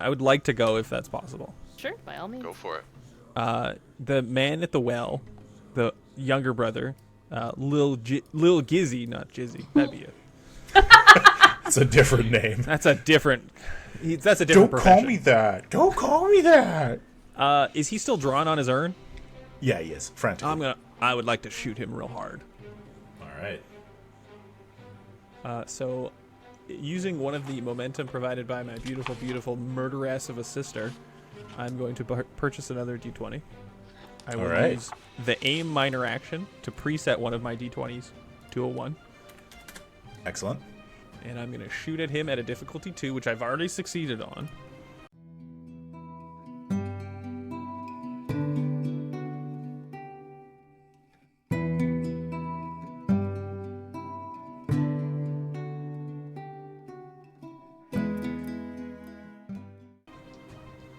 I would like to go if that's possible. Sure, by all means. Go for it. The man at the well, the younger brother, Lil Gizzy, not Jizzy. That'd be it. It's a different name. That's a different. That's a Don't different. call profession. me that. Don't call me that. Is he still drawn on his urn? Yeah, he is. Frantically. I would like to shoot him real hard. All right. So, using one of the momentum provided by my beautiful, beautiful murderess of a sister, I'm going to purchase another D20. I will use the aim minor action to preset one of my D20s to a 1. Excellent. And I'm going to shoot at him at a difficulty 2, which I've already succeeded on.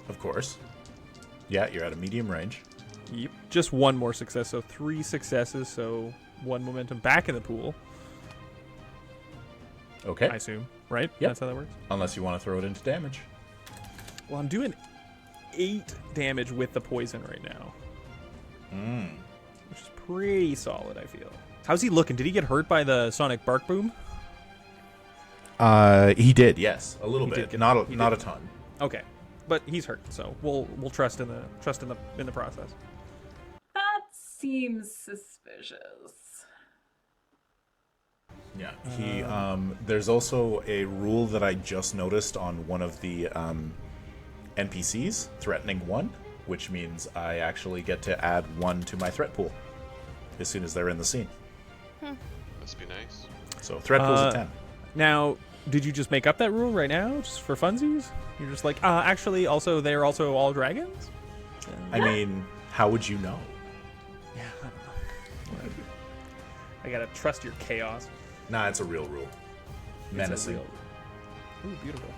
Of course. Yeah, you're at a medium range. Yep. Just one more success, so 3 successes, so 1 momentum back in the pool. Okay. I assume, right? Yep. That's how that works? Unless you want to throw it into damage. Well, I'm doing 8 damage with the poison right now. Which is pretty solid, I feel. How's he looking? Did he get hurt by the sonic bark boom? He did, yes. A little He bit. did Not did. a ton. Okay. But he's hurt, so we'll trust in the process. That seems suspicious. Yeah. He there's also a rule that I just noticed on one of the NPCs, threatening 1, which means I actually get to add 1 to my threat pool as soon as they're in the scene. Must be nice. So threat pool's a 10. Now, did you just make up that rule right now, just for funsies? You're just like, actually, also they're also all dragons. I mean, how would you know? Yeah, I don't know. I gotta trust your chaos. Nah, it's a real rule. Menacing. Ooh, beautiful.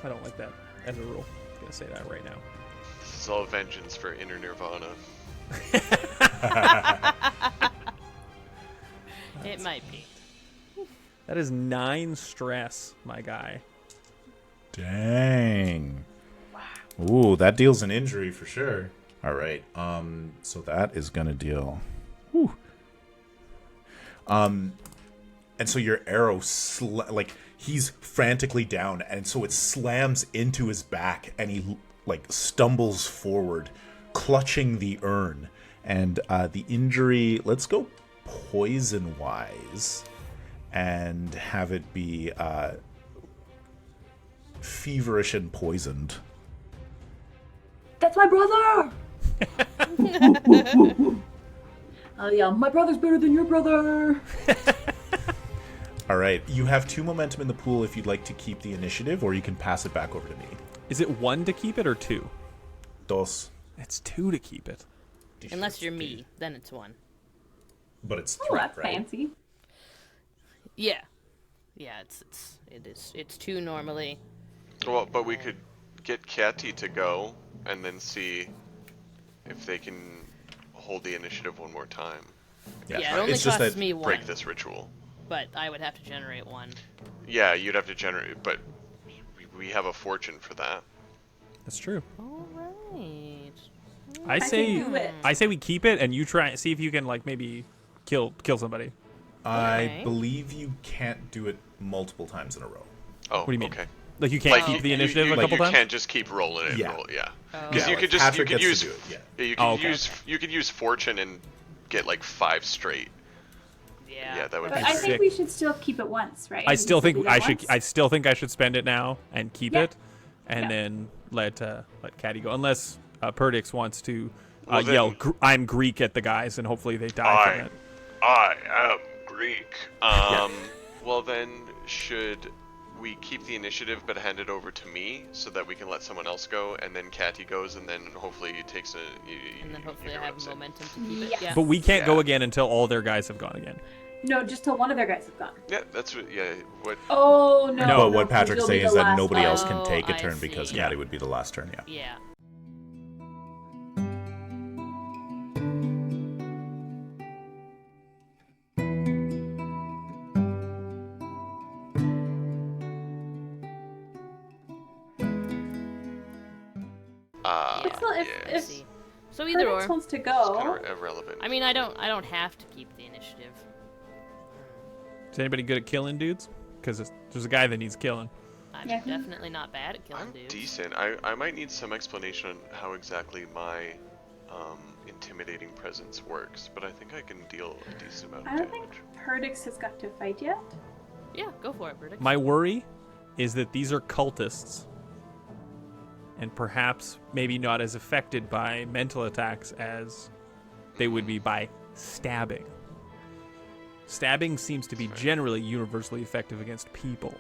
I don't like that as a rule. I'm gonna say that right now. This is all vengeance for inner nirvana. It might be. That is 9 stress, my guy. Dang. Wow. Ooh, that deals an injury for sure. All right. So that is gonna deal. Whew. And so your arrow, like, he's frantically down, and so it slams into his back, and he, like, stumbles forward, clutching the urn. And the injury, let's go poison-wise, and have it be feverish and poisoned. That's my brother! Oh yeah, my brother's better than your brother! All right, you have 2 momentum in the pool if you'd like to keep the initiative, or you can pass it back over to me. Is it 1 to keep it or 2? Dos. It's 2 to keep it. Unless you're me, then it's 1. But it's 3, Oh, that's right? fancy. Yeah. Yeah, it's 2 normally. Well, but we could get Catti to go and then see if they can hold the initiative one more time. Yeah, it only it's just costs that me 1. Break this ritual. But I would have to generate 1. Yeah, you'd have to generate, but we have a fortune for that. That's true. All right. I can say do it. I say we keep it, and you try see if you can, like, maybe kill somebody. I Okay. believe you can't do it multiple times in a row. Oh, What do you mean? okay. Like, you can't Like, keep the you- initiative you, a couple you times? can't just keep rolling it. Yeah. Roll, yeah. Oh. Because Yeah, you like could just Patrick you could gets to use do it, you could Oh, okay, you could use fortune and get like 5 straight. Yeah. Yeah, that would But be I sick. think we should still keep it once, right? I We still think do that I should. once? I still think I should spend it now and keep Yeah. it, and Yeah. then let Catti go. Unless Perdix wants to Well, then- yell, "I'm Greek" at the guys, and hopefully they die from it. I am Greek. Well then, should we keep the initiative but hand it over to me so that we can let someone else go, and then Catti goes, and then hopefully it takes a. And then hopefully you I get what I'm have saying. momentum to keep it. Yes. Yeah. But we can't go Yeah. again until all their guys have gone again. No, just till one of their guys have gone. Yeah, that's what. Yeah, what? Oh, no. No, But what Patrick's you'll be saying the is that last nobody one. else can take a I turn because see. Catti would be the last turn, yeah. Yeah. It's not- I if see. So either Perdix or. wants to It's go. kind of irrelevant. I mean, I don't have to keep the initiative. Is anybody good at killing dudes? Because there's a guy that needs killing. I'm Yeah. definitely not bad at killing I'm dudes. decent. I might need some explanation on how exactly my intimidating presence works, but I think I can deal a decent amount I of don't damage. think Perdix has got to fight yet. Yeah, go for it, Perdix. My worry is that these are cultists, and perhaps maybe not as affected by mental attacks as they would be by stabbing. Stabbing seems to be generally universally effective against people.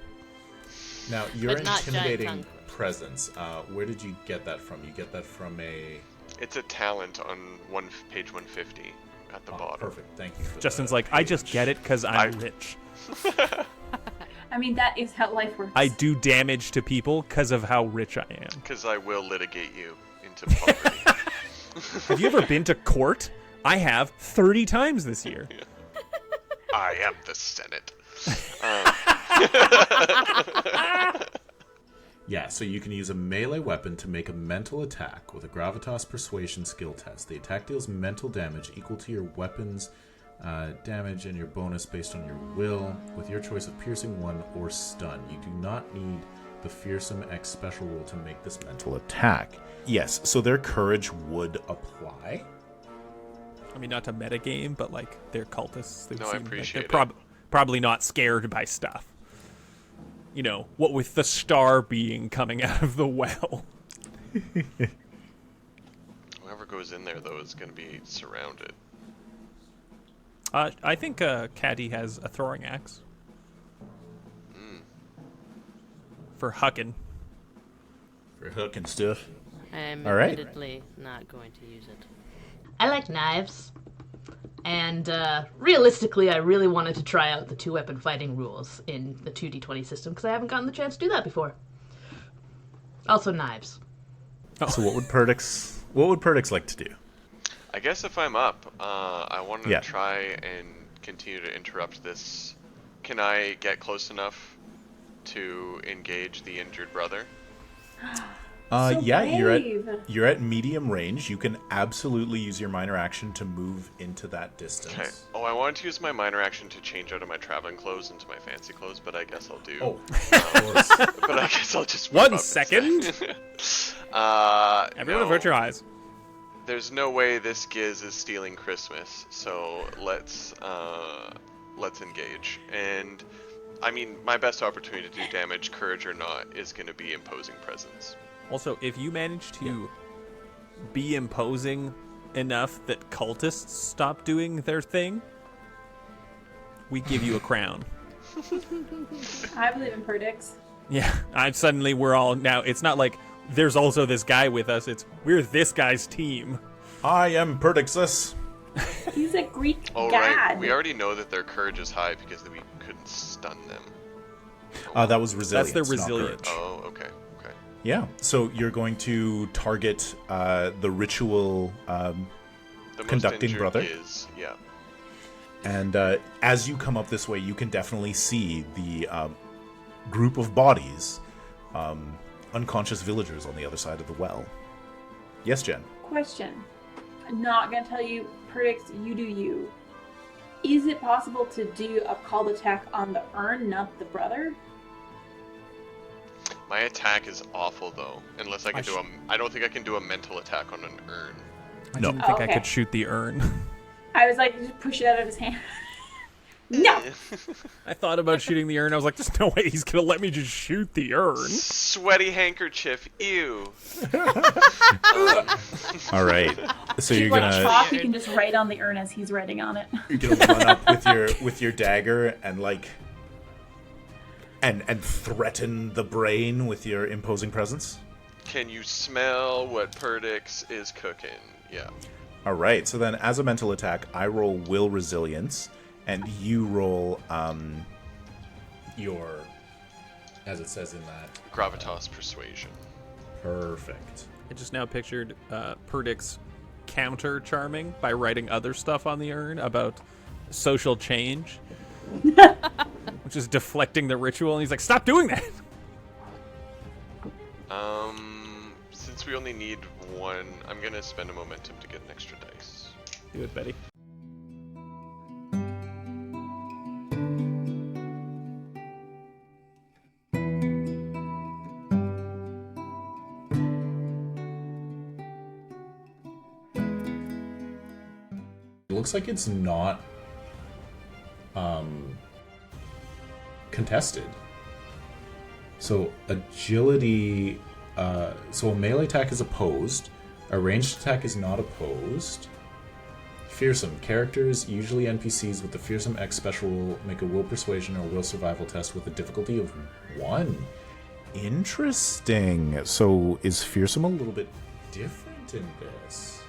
Now, your But not giant intimidating tongue. presence, where did you get that from? You get that from a... It's a talent on page 150 at the bottom. Perfect, thank you for Justin's the like, I just page. get it because I'm I- rich. I mean, that is how life works. I do damage to people because of how rich I am. Because I will litigate you into poverty. Have you ever been to court? I have 30 times this year. I am the Senate. Yeah, so you can use a melee weapon to make a mental attack with a gravitas persuasion skill test. The attack deals mental damage equal to your weapon's damage and your bonus based on your will, with your choice of piercing 1 or stun. You do not need the fearsome X special rule to make this mental attack. Yes, so their courage would apply. I mean, not to metagame, but like they're cultists. They No, I seem like appreciate they're it. probably not scared by stuff. You know, what with the star being coming out of the well. Whoever goes in there, though, is going to be surrounded. I think Catti has a throwing axe. For hucking. For hook and stuff. I'm All right. admittedly not going to use it. I like knives. And realistically, I really wanted to try out the 2-weapon fighting rules in the 2d20 system because I haven't gotten the chance to do that before. Also knives. So what would Perdix like to do? I guess if I'm up, I want to Yeah. try and continue to interrupt this. Can I get close enough to engage the injured brother? So Yeah, brave. you're at medium range. You can absolutely use your minor action to move into that distance. Okay. Oh, I wanted to use my minor action to change out of my traveling clothes into my fancy clothes, but I guess I'll do. Oh, of course. But I guess I'll just move 1 up second. instead. Everyone no. avert your eyes. There's no way this Giz is stealing Christmas, so let's engage. And I mean, my best opportunity to do damage, courage or not, is going to be imposing presence. Also, if you manage to be imposing enough that cultists stop doing their thing, we give you a crown. I believe in Perdix. Yeah, we're all now. It's not like there's also this guy with us. It's we're this guy's team. I am Perdixus. He's a Greek Oh, god. right. We already know that their courage is high because we couldn't stun them. That was resilience. That's their not resilience. courage. Oh, okay. Yeah, so you're going to target the ritual The most conducting injured brother. Giz, yeah. And as you come up this way, you can definitely see the group of bodies, unconscious villagers on the other side of the well. Yes, Jen? Question. I'm not gonna tell you, Perdix, you do you. Is it possible to do a called attack on the urn, not the brother? My attack is awful though, unless I can I I don't think I can do a mental attack on an urn. I No. didn't think I Okay. could shoot the urn. I was like, just push it out of his hand. No! I thought about shooting the urn. I was like, there's no way he's gonna let me just shoot the urn. Sweaty handkerchief, ew. All right. So you're like gonna chalk, you can just write on the urn as he's writing on it. run up with your dagger and and threaten the brain with your imposing presence. Can you smell what Perdix is cooking? Yeah. All right. So then, as a mental attack, I roll will resilience, and you roll your, as it says in that. Gravitas persuasion. Perfect. I just now pictured Perdix counter charming by writing other stuff on the urn about social change, which is deflecting the ritual, and he's like, "Stop doing that!" Since we only need one, I'm gonna spend a momentum to get an extra dice. Do it, Betty. It looks like it's not contested. So agility, so a melee attack is opposed. A ranged attack is not opposed. Fearsome. Characters, usually NPCs with the Fearsome X special rule, make a will persuasion or will survival test with a difficulty of 1. Interesting. So is Fearsome a little bit different in this?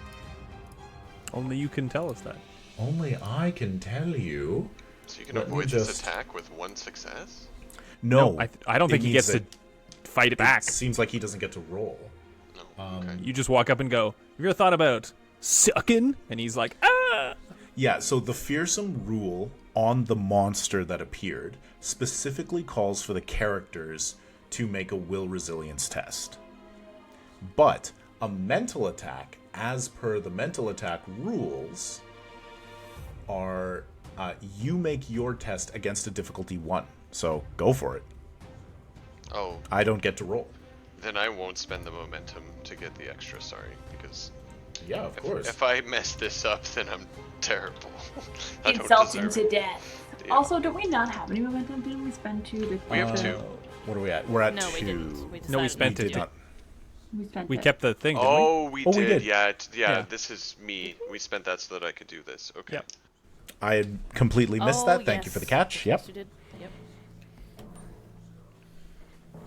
Only you can tell us that. Only I can tell you. So you can avoid this attack with 1 success? No. I don't think he gets to fight it back. It seems like he doesn't get to roll. No. Okay. You just walk up and go, have you ever thought about sucking? And he's like, ah! Yeah, so the fearsome rule on the monster that appeared specifically calls for the characters to make a will resilience test. But a mental attack, as per the mental attack rules, are you make your test against a difficulty 1. So go for it. Oh. I don't get to roll. Then I won't spend the momentum to get the extra, sorry, because Yeah, of course. if I mess this up, then I'm terrible. I don't Insulting deserve to it. death. Yeah. Also, don't we not have any momentum? Didn't we spend 2 before? We have 2. What are we at? We're at No, 2. we didn't. We No, we decided spent not it. to do not. We spent We it. kept the thing, didn't Oh, we Oh, we did. did. Yeah, Yeah. this is me. We spent that so that I could do this. Okay. Yep. I had completely missed Oh, that. Thank you for the yes. catch. Yep. Yes, you did. Yep.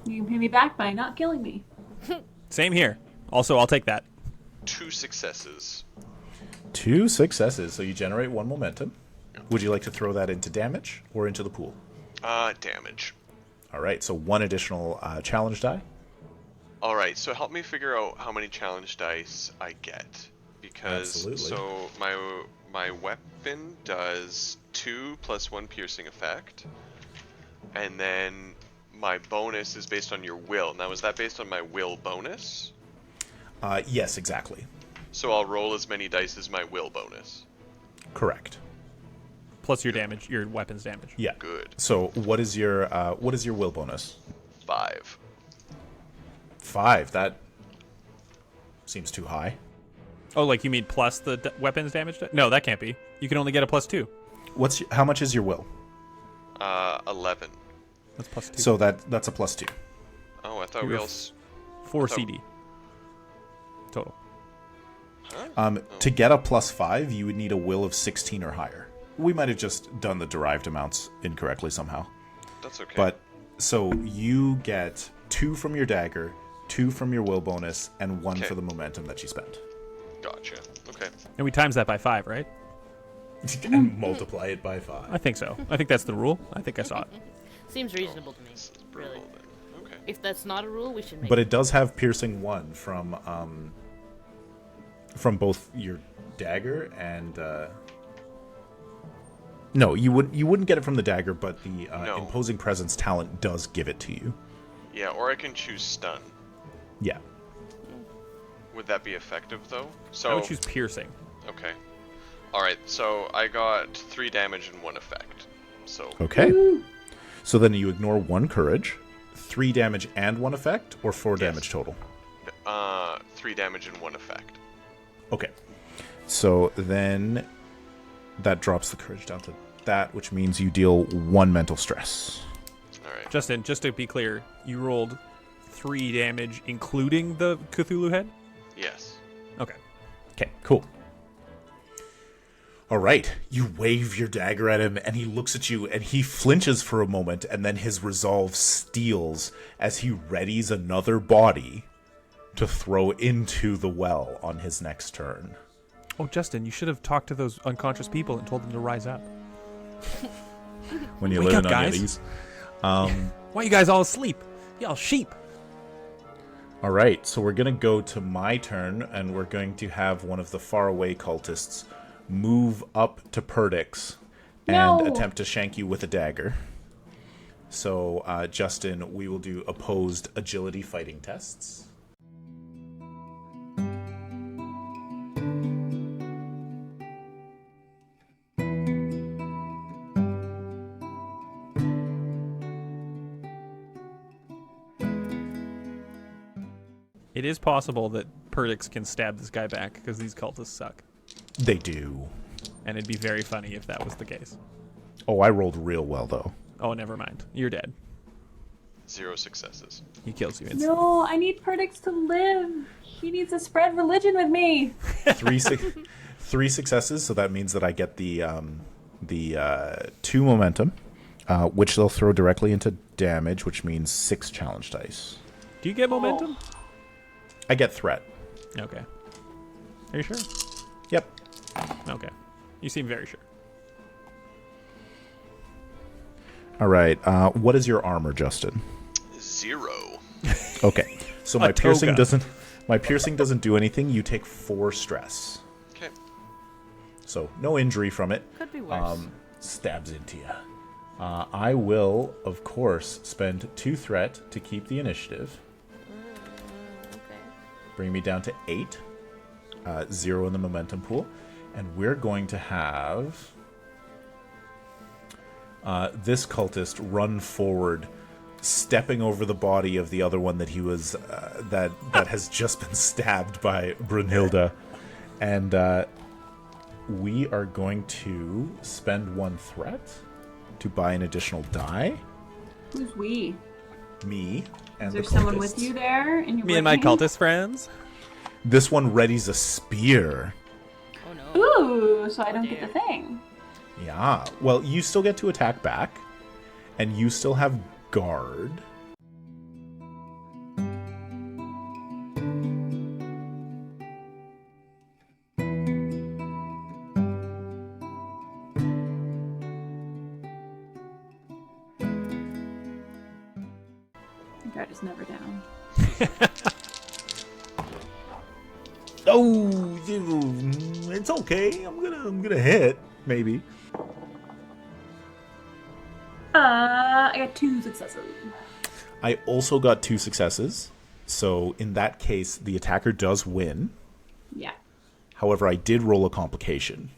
You can pay me back by not killing me. we? Same here. Also, I'll take that. 2 successes. 2 successes, so you generate 1 momentum. Would you like to throw that into damage or into the pool? Damage. All right, so 1 additional challenge die. All right, so help me figure out how many challenge dice I get, because Absolutely. so my weapon does 2 + 1 piercing effect, and then my bonus is based on your will. Now, is that based on my will bonus? Yes, exactly. So I'll roll as many dice as my will bonus. Correct. Plus your damage, your weapon's damage. Yeah. Good. So what is your will bonus? 5. 5. That seems too high. Oh, like you mean plus the weapon's damage? No, that can't be. You can only get a +2. How much is your will? 11. That's +2. So that's a +2. Oh, I thought You're we f- else. 4 so- CD. Total. Huh? To get a +5, you would need a will of 16 or higher. We might have just done the derived amounts incorrectly somehow. That's okay. But so you get 2 from your dagger, 2 from your will bonus, and 1 Okay. for the momentum that you spent. Gotcha. Okay. And we times that by 5, right? And multiply it by 5. I think so. I think that's the rule. I think I saw it. Seems reasonable to me. This is Really. brutal then. Okay. If that's not a rule, we should make But it. it does have piercing 1 from both your dagger and no, you wouldn't get it from the dagger, but the No. imposing presence talent does give it to you. Yeah, or I can choose stun. Yeah. Would that be effective though? I So would choose piercing. okay. All right. So I got 3 damage and 1 effect. So Okay. So then you ignore 1 courage, 3 damage and 1 effect, or 4 damage total. 3 damage and 1 effect. Okay. So then that drops the courage down to that, which means you deal 1 mental stress. All right. Justin, just to be clear, you rolled 3 damage, including the Cthulhu head? Yes. Okay. Okay, cool. All right, you wave your dagger at him, and he looks at you, and he flinches for a moment, and then his resolve steals as he readies another body to throw into the well on his next turn. Oh, Justin, you should have talked to those unconscious people and told them to rise up. When you Wake live up, in guys. Unyetis. Why are you guys all asleep? Y'all sheep. All right, so we're going to go to my turn, and we're going to have one of the faraway cultists move up to Perdix and No. attempt to shank you with a dagger. So, Justin, we will do opposed agility fighting tests. It is possible that Perdix can stab this guy back because these cultists suck. They do. And it'd be very funny if that was the case. Oh, I rolled real well, though. Oh, never mind. You're dead. 0 successes. He kills you instantly. No, I need Perdix to live. He needs to spread religion with me. 3 successes, so that means that I get the 2 momentum, which they'll throw directly into damage, which means 6 challenge dice. Do you get momentum? I get threat. Okay. Are you sure? Yep. Okay. You seem very sure. All right. What is your armor, Justin? 0. Okay. So my piercing doesn't do anything. You take 4 stress. Okay. So no injury from it. Could be worse. Stabs into you. I will, of course, spend 2 threat to keep the initiative. Okay. Bring me down to 8. 0 in the momentum pool. And we're going to have this cultist run forward, stepping over the body of the other one that he was that has just been stabbed by Brunnhilde. And we are going to spend 1 threat to buy an additional die. Who's we? Me and Is the there someone cultists. with you there? Me and my cultist friends. This one readies a spear. Oh no. Ooh, so I don't get the thing. Yeah. Well, you still get to attack back, and you still have guard. Guard is never down. Oh, it's okay. I'm gonna hit, maybe. I got 2 successes. I also got 2 successes, so in that case, the attacker does win. Yeah. However, I did roll a complication.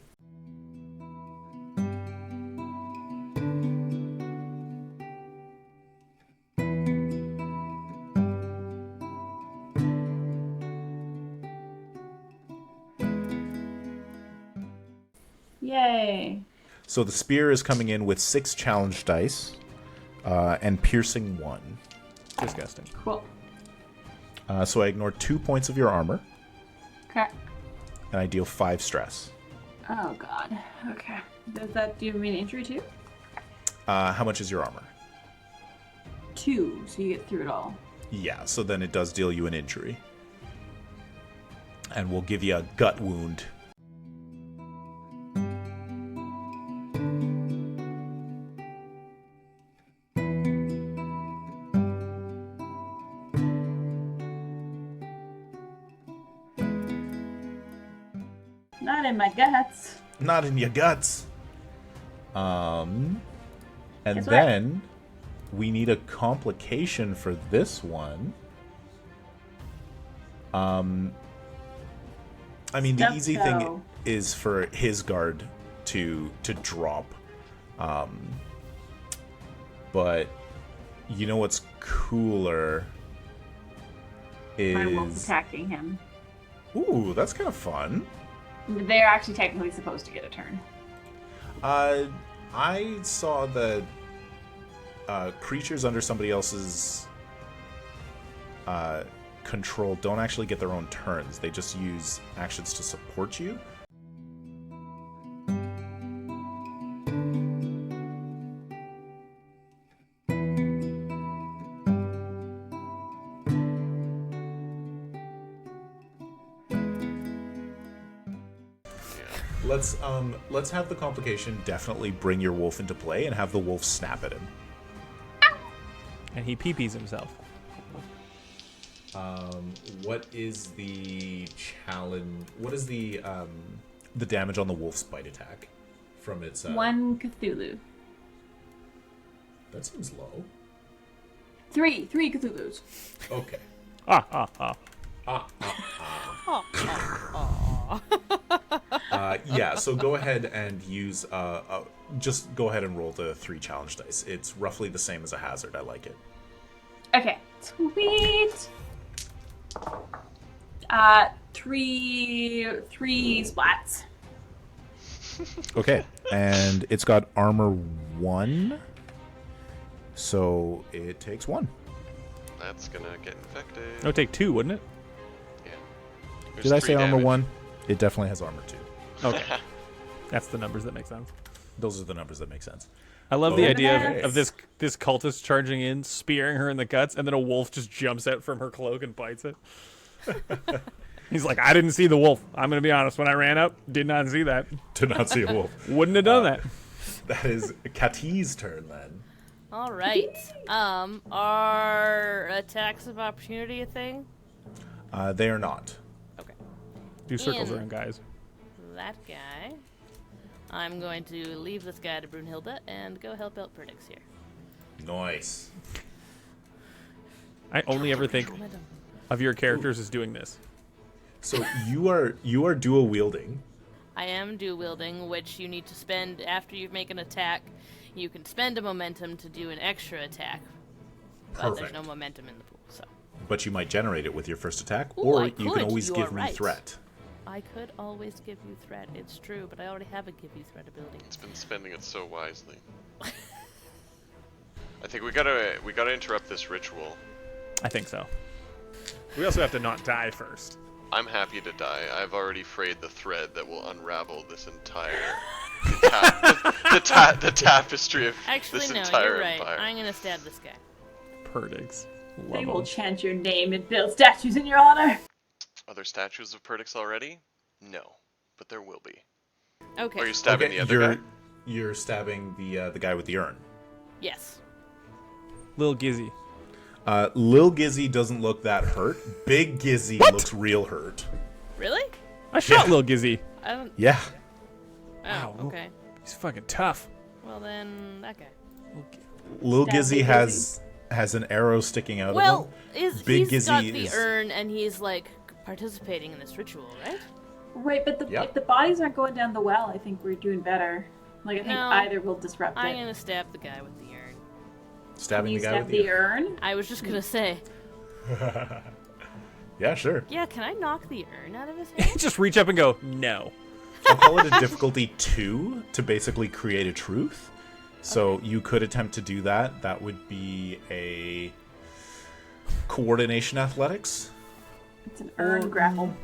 Yay. So the spear is coming in with 6 challenge dice, and piercing 1. Disgusting. Cool. So I ignore 2 points of your armor, Okay. and I deal 5 stress. Oh god. Okay. Does that do me an injury too? How much is your armor? 2, so you get through it all. Yeah, so then it does deal you an injury. And we'll give you a gut wound. Not in my guts. Not in your guts. And Guess what? then we need a complication for this one. I mean, the Stuff easy so. thing is for his guard to drop. But you know what's cooler My wolf's is... attacking him. Ooh, that's kind of fun. They're actually technically supposed to get a turn. I saw that creatures under somebody else's control don't actually get their own turns. They just use actions to support you. Let's have the complication definitely bring your wolf into play and have the wolf snap at him. And he pee-pees himself. What is the challenge? What is the damage on the wolf's bite attack from its? 1 Cthulhu. That seems low. 3 Cthulhus. Okay. Yeah. So go ahead and use. Just go ahead and roll the 3 challenge dice. It's roughly the same as a hazard. I like it. Okay. Sweet. Three splats. Okay, and it's got armor 1, so it takes 1. That's gonna get infected. It would take 2, wouldn't it? Yeah. There's Did I 3 say armor damage. 1? It definitely has armor 2. Okay. That's the numbers that make sense. Those are the numbers that make sense. I love the Okay. idea of this cultist charging in, spearing her in the guts, and then a wolf just jumps out from her cloak and bites it. He's like, I didn't see the wolf. I'm going to be honest. When I ran up, did not see that. Did not see a wolf. Wouldn't have done that. That is Catti's turn then. All right. Are attacks of opportunity a thing? They are not. Okay. Do circles In around guys. that guy, I'm going to leave this guy to Brunnhilde and go help out Perdix here. Nice. I only ever think Momentum. of your characters as doing this. So you are dual wielding. I am dual wielding, which you need to spend after you make an attack. You can spend a momentum to do an extra attack, but there's Perfect. no momentum in the pool. So But you might generate it with your first attack, Ooh, or I you can could. always You give are me right. threat. I could always give you threat. It's true, but I already have a give you threat ability. It's been spending it so wisely. I think we gotta interrupt this ritual. I think so. We also have to not die first. I'm happy to die. I've already frayed the thread that will unravel this entire the tapestry of Actually, this no, entire you're right. empire. I'm gonna stab this guy. Perdix. They Love will 'em. chant your name and build statues in your honor. Are there statues of Perdix already? No, but there will be. Okay. Are you stabbing the other you're guy? you're stabbing the guy with the urn. Yes. Lil Gizzy. Lil Gizzy doesn't look that hurt. Big Gizzy looks real hurt. Really? I shot Lil Gizzy. I don't. Yeah. Oh, Wow. okay. He's fucking tough. Well then, that guy. Lil Stab Gizzy Big has an arrow sticking out Well, of him. he's Big got Gizzy the is- urn and he's like participating in this ritual, right? Right, but Yep. if the bodies aren't going down the well, I think we're doing better. Like, I think No. either will disrupt I'm it. gonna stab the guy with the urn. Stabbing You the guy stab with the the urn? I was just gonna say, Yeah, sure. yeah, can I knock the urn out of his hand? Just reach up and go, no. I'll call it a difficulty 2 to basically create a truth. So you could attempt to do that. That would be a coordination athletics. It's an urn grapple.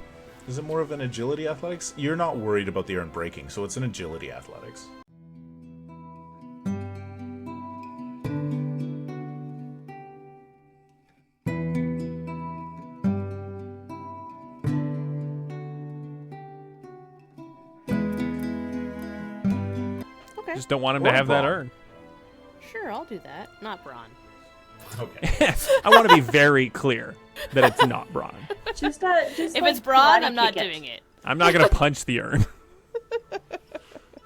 Is it more of an agility athletics? You're not worried about the urn breaking, so it's an agility athletics. Okay. Just don't want him Or to have that Braun. urn. Sure, I'll do that. Not Braun. Okay. I want to be very clear that it's not Braun. Just If like it's Braun, karate I'm not kick doing it. I'm not going to punch the urn.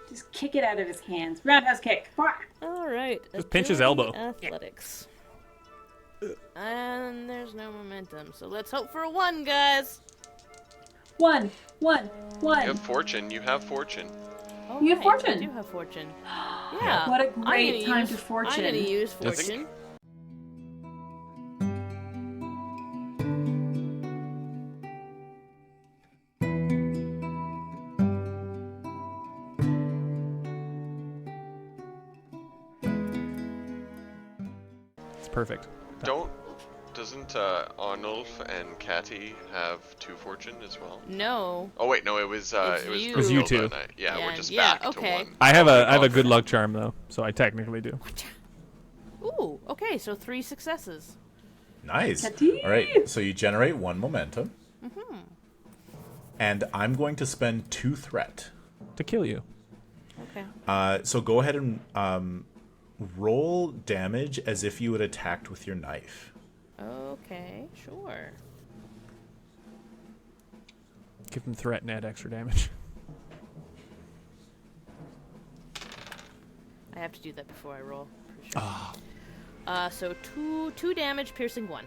Just kick it out of his hands. Roundhouse kick. Bah! All right. Just pinch his agility elbow. Athletics. And there's no momentum, so let's hope for a 1, guys. One. You have fortune. You have fortune. Oh, You have right, fortune. I do have fortune. Yeah. What a I'm great gonna time use- to fortune. I'm gonna use Yes. fortune. It's perfect. Doesn't Arnulf and Catti have 2 fortune as well? No. Oh wait, no, it was you. It was you Brunnhilde two. and I. Yeah, Yeah, we're just yeah, back okay. to 1. I have a Oh, good luck charm though, so I technically do. Ooh, okay, so 3 successes. Nice. Catti. All right. So you generate 1 momentum. Mm-hmm. And I'm going to spend 2 threat. To kill you. Okay. So go ahead and roll damage as if you had attacked with your knife. Okay, sure. Give him threat and add extra damage. I have to do that before I roll. For sure. So 2 damage, piercing 1.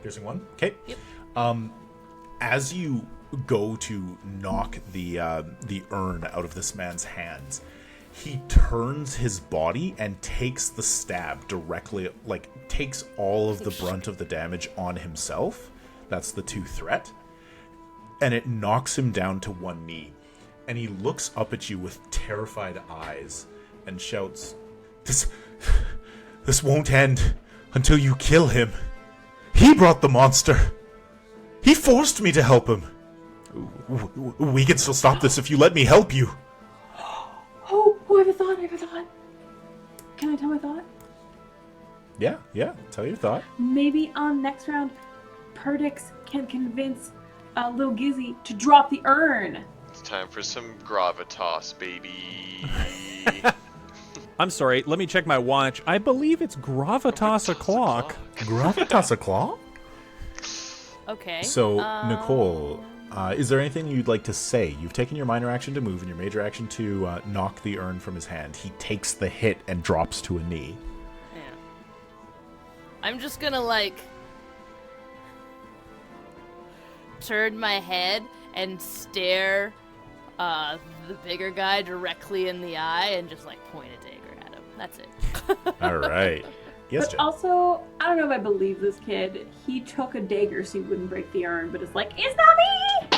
Piercing 1. Okay. Yep. As you go to knock the urn out of this man's hands, he turns his body and takes the stab directly, like takes all of the brunt of the damage on himself. That's the 2 threat. And it knocks him down to 1 knee. And he looks up at you with terrified eyes and shouts, This won't end until you kill him. He brought the monster. He forced me to help him. We can still stop this if you let me help you. Oh, I have a thought. Can I tell my thought? Yeah, tell your thought. Maybe on next round, Perdix can convince little Gizzy to drop the urn. It's time for some gravitas, baby. I'm sorry, let me check my watch. I believe it's gravitas o'clock. Gravitas o'clock? Okay. So, Nicole, is there anything you'd like to say? You've taken your minor action to move and your major action to knock the urn from his hand. He takes the hit and drops to a knee. Yeah. I'm just gonna, turn my head and stare the bigger guy directly in the eye and just, point a dagger at him. That's it. All right. Yes, But Jen. also, I don't know if I believe this kid. He took a dagger so he wouldn't break the urn, but it's it's not me!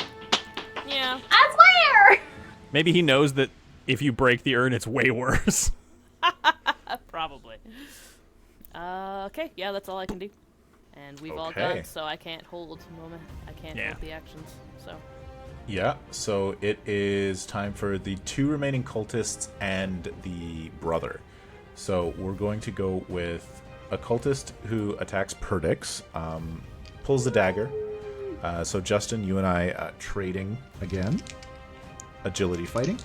Yeah. I swear! Maybe he knows that if you break the urn, it's way worse. Probably. Okay, yeah, that's all I can do. And we've all Okay. gone, so I can't hold moment. I can't Yeah. hold the actions, so. Yeah, so it is time for the 2 remaining cultists and the brother. So we're going to go with a cultist who attacks Perdix, pulls the dagger. So Justin, you and I trading again. Agility fighting.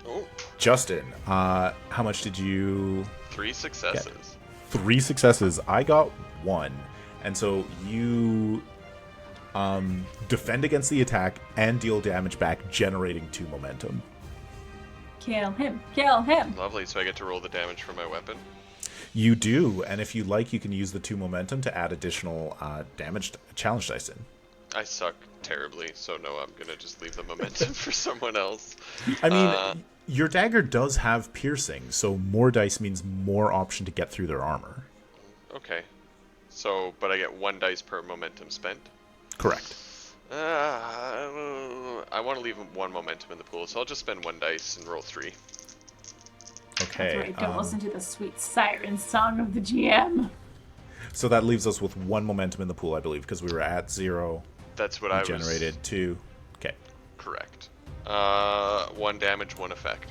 Oh, Justin, how much did you... 3 successes. 3 successes. I got 1. And so you defend against the attack and deal damage back, generating 2 momentum. Kill him! Kill him! Lovely, so I get to roll the damage for my weapon. You do, and if you like, you can use the 2 momentum to add additional damage challenge dice in. I suck terribly, so no, I'm gonna just leave the momentum for someone else. I mean, your dagger does have piercing, so more dice means more option to get through their armor. Okay. So, but I get 1 dice per momentum spent. Correct. I want to leave 1 momentum in the pool, so I'll just spend 1 dice and roll 3. Okay. That's right, don't listen to the sweet siren song of the GM. So that leaves us with 1 momentum in the pool, I believe, because we were at 0. That's what We I was... generated 2. Okay. Correct. 1 damage, 1 effect.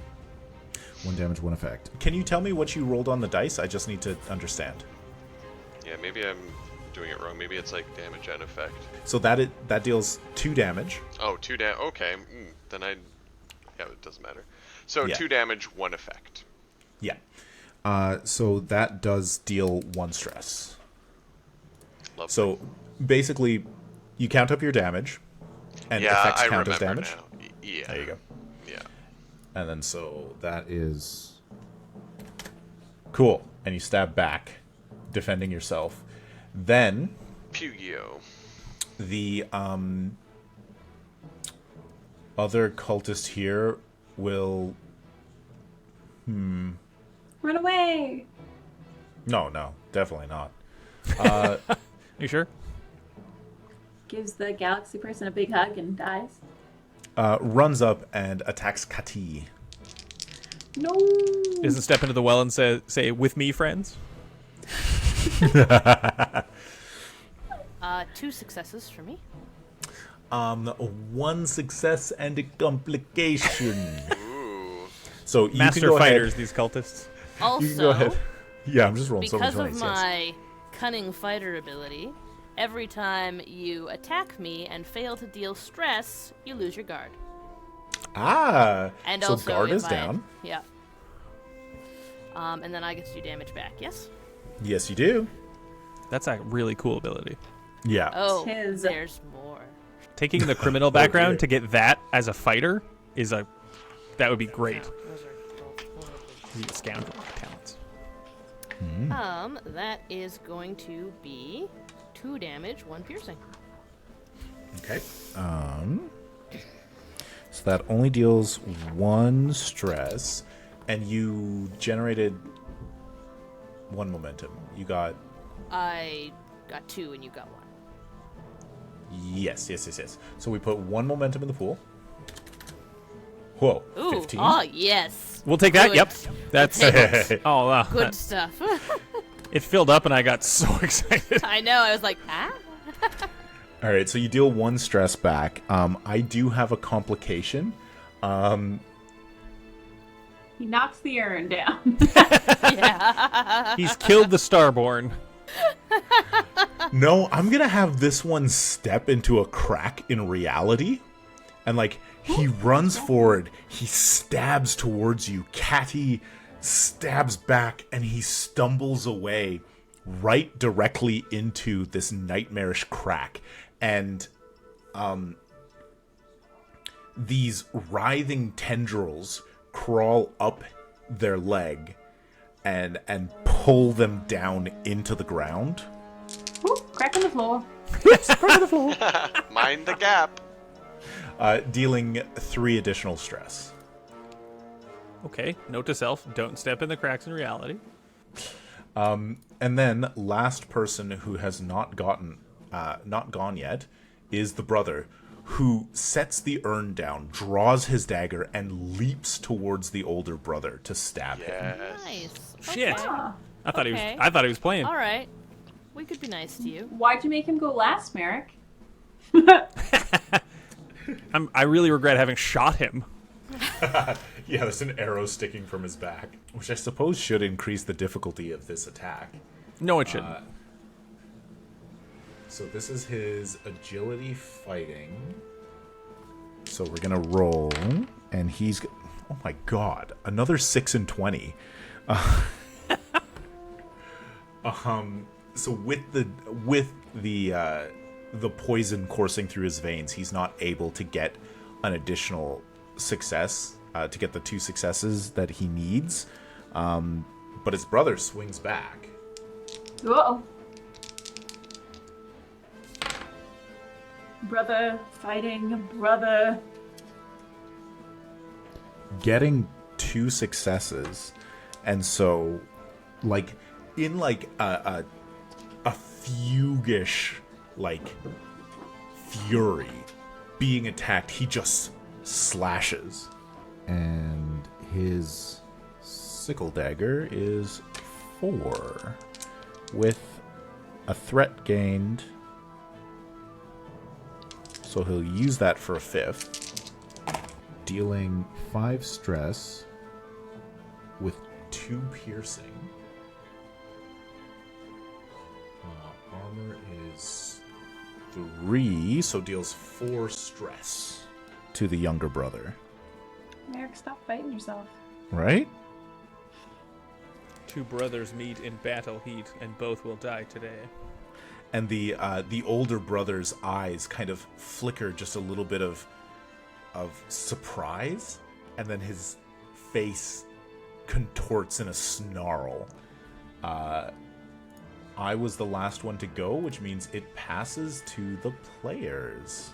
1 damage, 1 effect. Can you tell me what you rolled on the dice? I just need to understand. Yeah, maybe I'm doing it wrong. Maybe it's damage and effect. So that deals 2 damage. Oh, 2 damage. Okay. Then I... Yeah, it doesn't matter. So Yeah. 2 damage, 1 effect. Yeah. So that does deal 1 stress. Lovely. So basically, you count up your damage, and yeah, effects I count as remember damage. now. Yeah. There you go. Yeah. And then so that is cool. And you stab back, defending yourself. Then Pew-yo. the other cultist here will Run away! No, definitely not. You sure? Gives the galaxy person a big hug and dies. Runs up and attacks Catti. No! Doesn't step into the well and say with me, friends? 2 successes for me. 1 success and a complication. Ooh. So you Master can go fighters, ahead. these cultists. Also, You can go ahead. Yeah, I'm just rolling so because much of money. Yes. my cunning fighter ability, every time you attack me and fail to deal stress, you lose your guard. Ah, And so also guard if is down. Yeah. And then I get to do damage back. Yes. Yes, you do. That's a really cool ability. Yeah. Oh, Tis. there's more. Taking the criminal background to get that as a fighter that would be great. Those are both He's a scoundrel with talents. That is going to be 2 damage, 1 piercing. Okay. So that only deals 1 stress, and you generated 1 momentum. You got... I got 2 and you got 1. Yes. So we put 1 momentum in the pool. Whoa, Ooh, 15. oh yes. We'll take that. Good. Yep. That's oh wow. Good stuff. It filled up and I got so excited. I know. I was like, ah. All right, so you deal 1 stress back. I do have a complication. He knocks the urn down. Yeah. He's killed the Starborn. No, I'm gonna have this one step into a crack in reality, and like he runs forward, he stabs towards you. Catti stabs back, and he stumbles away right directly into this nightmarish crack, and these writhing tendrils crawl up their leg and pull them down into the ground. Ooh, crack in the floor. Mind the gap. Dealing 3 additional stress. Okay. Note to self: don't step in the cracks in reality. And then last person who has not gone yet is the brother, who sets the urn down, draws his dagger, and leaps towards the older brother to stab him. Yes. Nice. Shit. Okay. Ah. I thought Okay. I thought he was playing. All right. We could be nice to you. Why'd you make him go last, Meric? I really regret having shot him. Yeah, there's an arrow sticking from his back, which I suppose should increase the difficulty of this attack. No, it shouldn't. So this is his agility fighting. So we're gonna roll, and he's... Oh my god, another 6 and 20. So with the poison coursing through his veins, he's not able to get an additional success, to get the 2 successes that he needs. But his brother swings back. Uh-oh. Brother fighting brother. Getting 2 successes, and so like in like a fuguish like fury being attacked, he just slashes, and his sickle dagger is 4 with a threat gained, so he'll use that for a 5th, dealing 5 stress with 2 piercing. Armor is 3, so deals 4 stress to the younger brother. Meric, stop fighting yourself. Right? 2 brothers meet in battle heat, and both will die today. And the older brother's eyes kind of flicker just a little bit of surprise, and then his face contorts in a snarl. I was the last one to go, which means it passes to the players.